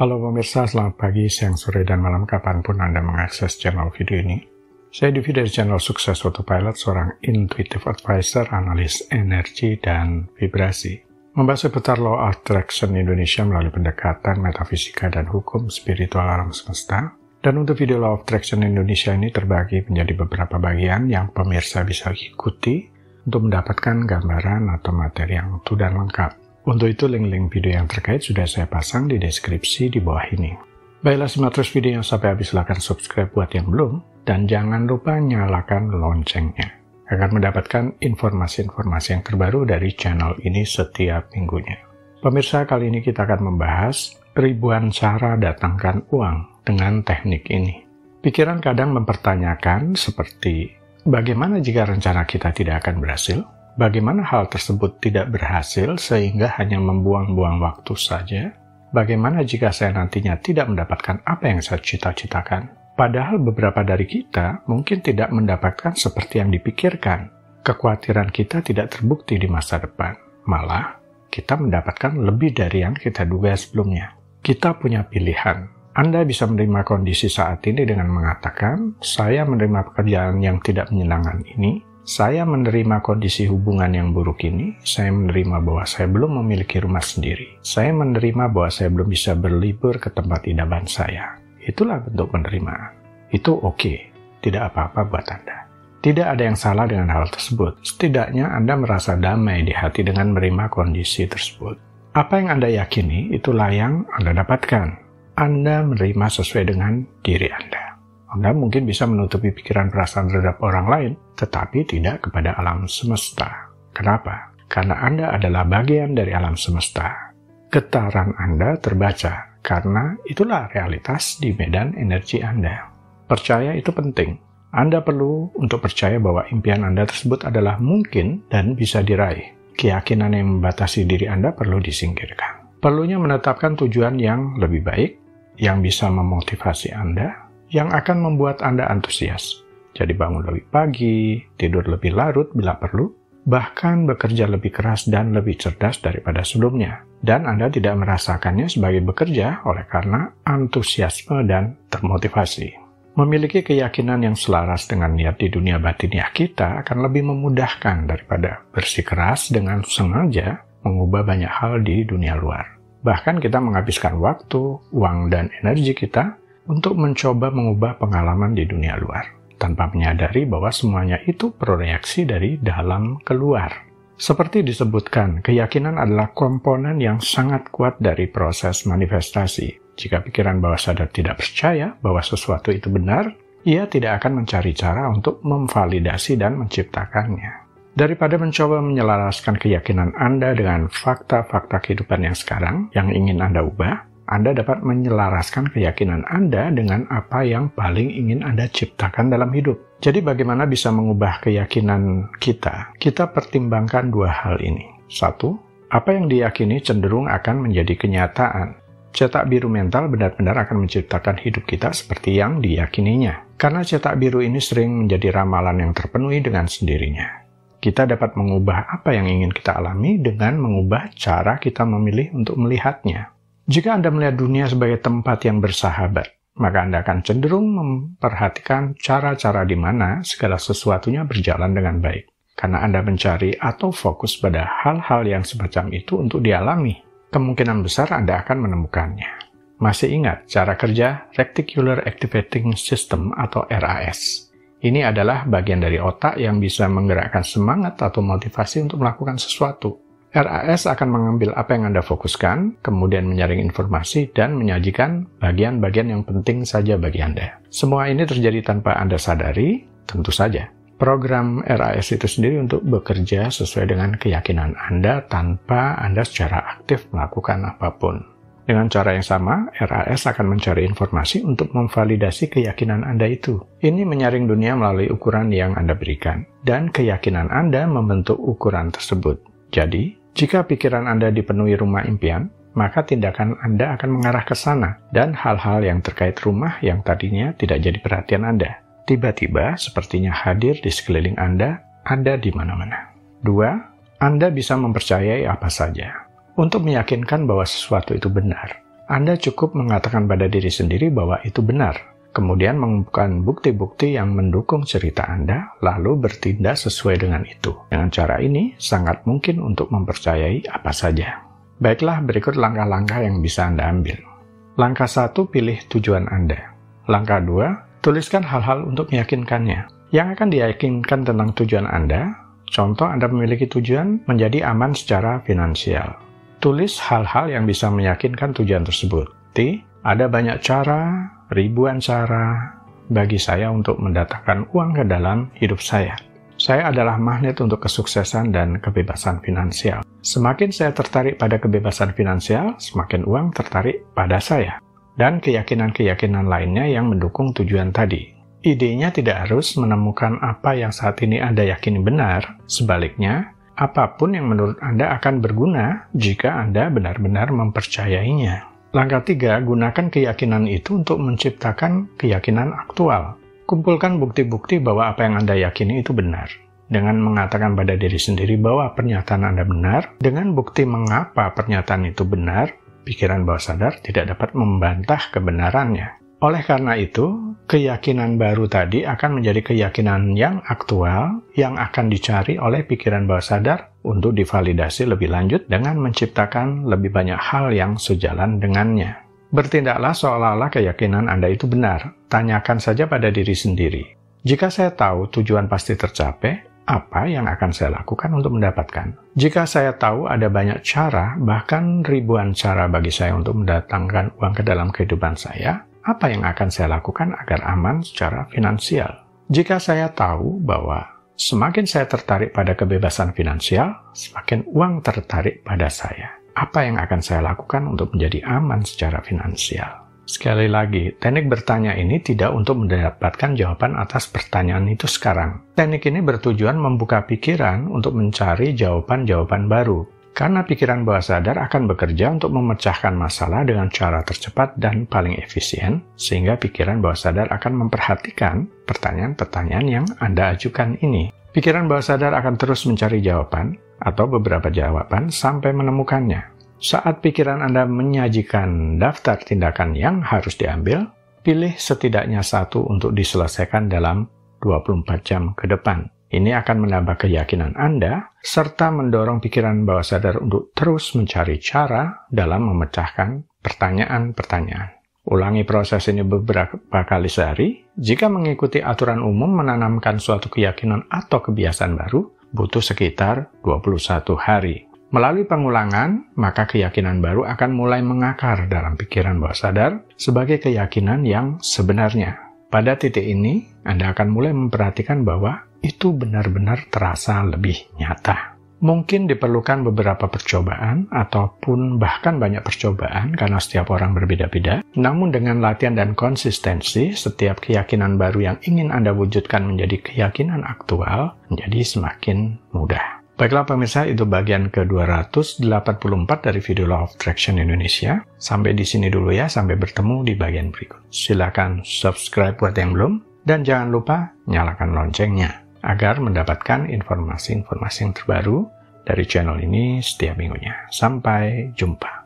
Halo pemirsa, selamat pagi, siang, sore, dan malam kapanpun Anda mengakses channel video ini. Saya Divi dari channel Sukses Autopilot, seorang intuitive advisor, analis energi, dan vibrasi. Membahas seputar Law of Attraction Indonesia melalui pendekatan metafisika dan hukum spiritual alam semesta. Dan untuk video Law of Attraction Indonesia ini terbagi menjadi beberapa bagian yang pemirsa bisa ikuti untuk mendapatkan gambaran atau materi yang utuh dan lengkap. Untuk itu, link-link video yang terkait sudah saya pasang di deskripsi di bawah ini. Baiklah, simak terus videonya sampai habis, silahkan subscribe buat yang belum, dan jangan lupa nyalakan loncengnya, agar mendapatkan informasi-informasi yang terbaru dari channel ini setiap minggunya. Pemirsa, kali ini kita akan membahas ribuan cara datangkan uang dengan teknik ini. Pikiran kadang mempertanyakan seperti, bagaimana jika rencana kita tidak akan berhasil? Bagaimana hal tersebut tidak berhasil sehingga hanya membuang-buang waktu saja? Bagaimana jika saya nantinya tidak mendapatkan apa yang saya cita-citakan? Padahal beberapa dari kita mungkin tidak mendapatkan seperti yang dipikirkan. Kekhawatiran kita tidak terbukti di masa depan. Malah, kita mendapatkan lebih dari yang kita duga sebelumnya. Kita punya pilihan. Anda bisa menerima kondisi saat ini dengan mengatakan, saya menerima pekerjaan yang tidak menyenangkan ini, saya menerima kondisi hubungan yang buruk ini, saya menerima bahwa saya belum memiliki rumah sendiri, saya menerima bahwa saya belum bisa berlibur ke tempat idaman saya. Itulah bentuk menerima. Itu oke, tidak apa-apa buat Anda. Tidak ada yang salah dengan hal tersebut. Setidaknya Anda merasa damai di hati dengan menerima kondisi tersebut. Apa yang Anda yakini, itulah yang Anda dapatkan. Anda menerima sesuai dengan diri Anda. Anda mungkin bisa menutupi pikiran perasaan terhadap orang lain, tetapi tidak kepada alam semesta. Kenapa? Karena Anda adalah bagian dari alam semesta. Getaran Anda terbaca, karena itulah realitas di medan energi Anda. Percaya itu penting. Anda perlu untuk percaya bahwa impian Anda tersebut adalah mungkin dan bisa diraih. Keyakinan yang membatasi diri Anda perlu disingkirkan. Perlunya menetapkan tujuan yang lebih baik, yang bisa memotivasi Anda, yang akan membuat Anda antusias. Jadi bangun lebih pagi, tidur lebih larut bila perlu, bahkan bekerja lebih keras dan lebih cerdas daripada sebelumnya. Dan Anda tidak merasakannya sebagai bekerja oleh karena antusiasme dan termotivasi. Memiliki keyakinan yang selaras dengan niat di dunia batiniah kita akan lebih memudahkan daripada bersikeras dengan sengaja mengubah banyak hal di dunia luar. Bahkan kita menghabiskan waktu, uang, dan energi kita untuk mencoba mengubah pengalaman di dunia luar, tanpa menyadari bahwa semuanya itu proyeksi dari dalam keluar. Seperti disebutkan, keyakinan adalah komponen yang sangat kuat dari proses manifestasi. Jika pikiran bawah sadar tidak percaya bahwa sesuatu itu benar, ia tidak akan mencari cara untuk memvalidasi dan menciptakannya. Daripada mencoba menyelaraskan keyakinan Anda dengan fakta-fakta kehidupan yang sekarang, yang ingin Anda ubah, Anda dapat menyelaraskan keyakinan Anda dengan apa yang paling ingin Anda ciptakan dalam hidup. Jadi bagaimana bisa mengubah keyakinan kita? Kita pertimbangkan dua hal ini. Satu, apa yang diyakini cenderung akan menjadi kenyataan. Cetak biru mental benar-benar akan menciptakan hidup kita seperti yang diyakininya. Karena cetak biru ini sering menjadi ramalan yang terpenuhi dengan sendirinya. Kita dapat mengubah apa yang ingin kita alami dengan mengubah cara kita memilih untuk melihatnya. Jika Anda melihat dunia sebagai tempat yang bersahabat, maka Anda akan cenderung memperhatikan cara-cara di mana segala sesuatunya berjalan dengan baik. Karena Anda mencari atau fokus pada hal-hal yang semacam itu untuk dialami, kemungkinan besar Anda akan menemukannya. Masih ingat cara kerja Reticular Activating System atau RAS? Ini adalah bagian dari otak yang bisa menggerakkan semangat atau motivasi untuk melakukan sesuatu. RAS akan mengambil apa yang Anda fokuskan, kemudian menyaring informasi dan menyajikan bagian-bagian yang penting saja bagi Anda. Semua ini terjadi tanpa Anda sadari, tentu saja. Program RAS itu sendiri untuk bekerja sesuai dengan keyakinan Anda tanpa Anda secara aktif melakukan apapun. Dengan cara yang sama, RAS akan mencari informasi untuk memvalidasi keyakinan Anda itu. Ini menyaring dunia melalui ukuran yang Anda berikan, dan keyakinan Anda membentuk ukuran tersebut. Jadi, jika pikiran Anda dipenuhi rumah impian, maka tindakan Anda akan mengarah ke sana, dan hal-hal yang terkait rumah yang tadinya tidak jadi perhatian Anda, tiba-tiba sepertinya hadir di sekeliling Anda, ada di mana-mana. 2. Anda bisa mempercayai apa saja. Untuk meyakinkan bahwa sesuatu itu benar, Anda cukup mengatakan pada diri sendiri bahwa itu benar, kemudian mengumpulkan bukti-bukti yang mendukung cerita Anda, lalu bertindak sesuai dengan itu. Dengan cara ini, sangat mungkin untuk mempercayai apa saja. Baiklah, berikut langkah-langkah yang bisa Anda ambil. Langkah 1, pilih tujuan Anda. Langkah 2, tuliskan hal-hal untuk meyakinkannya. Yang akan diyakinkan tentang tujuan Anda, contoh Anda memiliki tujuan menjadi aman secara finansial. Tulis hal-hal yang bisa meyakinkan tujuan tersebut. Ada banyak cara, ribuan cara bagi saya untuk mendatangkan uang ke dalam hidup saya. Saya adalah magnet untuk kesuksesan dan kebebasan finansial. Semakin saya tertarik pada kebebasan finansial, semakin uang tertarik pada saya. Dan keyakinan-keyakinan lainnya yang mendukung tujuan tadi. Idenya tidak harus menemukan apa yang saat ini Anda yakini benar. Sebaliknya, apapun yang menurut Anda akan berguna jika Anda benar-benar mempercayainya. Langkah 3, gunakan keyakinan itu untuk menciptakan keyakinan aktual. Kumpulkan bukti-bukti bahwa apa yang Anda yakini itu benar. Dengan mengatakan pada diri sendiri bahwa pernyataan Anda benar, dengan bukti mengapa pernyataan itu benar, pikiran bawah sadar tidak dapat membantah kebenarannya. Oleh karena itu, keyakinan baru tadi akan menjadi keyakinan yang aktual yang akan dicari oleh pikiran bawah sadar untuk divalidasi lebih lanjut dengan menciptakan lebih banyak hal yang sejalan dengannya. Bertindaklah seolah-olah keyakinan Anda itu benar. Tanyakan saja pada diri sendiri. Jika saya tahu tujuan pasti tercapai, apa yang akan saya lakukan untuk mendapatkan? Jika saya tahu ada banyak cara, bahkan ribuan cara bagi saya untuk mendatangkan uang ke dalam kehidupan saya, apa yang akan saya lakukan agar aman secara finansial? Jika saya tahu bahwa semakin saya tertarik pada kebebasan finansial, semakin uang tertarik pada saya. Apa yang akan saya lakukan untuk menjadi aman secara finansial? Sekali lagi, teknik bertanya ini tidak untuk mendapatkan jawaban atas pertanyaan itu sekarang. Teknik ini bertujuan membuka pikiran untuk mencari jawaban-jawaban baru. Karena pikiran bawah sadar akan bekerja untuk memecahkan masalah dengan cara tercepat dan paling efisien, sehingga pikiran bawah sadar akan memperhatikan pertanyaan-pertanyaan yang Anda ajukan ini. Pikiran bawah sadar akan terus mencari jawaban, atau beberapa jawaban, sampai menemukannya. Saat pikiran Anda menyajikan daftar tindakan yang harus diambil, pilih setidaknya satu untuk diselesaikan dalam 24 jam ke depan. Ini akan menambah keyakinan Anda, serta mendorong pikiran bawah sadar untuk terus mencari cara dalam memecahkan pertanyaan-pertanyaan. Ulangi proses ini beberapa kali sehari. Jika mengikuti aturan umum menanamkan suatu keyakinan atau kebiasaan baru, butuh sekitar 21 hari. Melalui pengulangan, maka keyakinan baru akan mulai mengakar dalam pikiran bawah sadar sebagai keyakinan yang sebenarnya. Pada titik ini, Anda akan mulai memperhatikan bahwa itu benar-benar terasa lebih nyata. Mungkin diperlukan beberapa percobaan ataupun bahkan banyak percobaan karena setiap orang berbeda-beda. Namun dengan latihan dan konsistensi, setiap keyakinan baru yang ingin Anda wujudkan menjadi keyakinan aktual menjadi semakin mudah. Baiklah pemirsa, itu bagian ke-284 dari video Law of Attraction Indonesia. Sampai di sini dulu ya, sampai bertemu di bagian berikut. Silakan subscribe buat yang belum, dan jangan lupa nyalakan loncengnya agar mendapatkan informasi-informasi yang terbaru dari channel ini setiap minggunya. Sampai jumpa.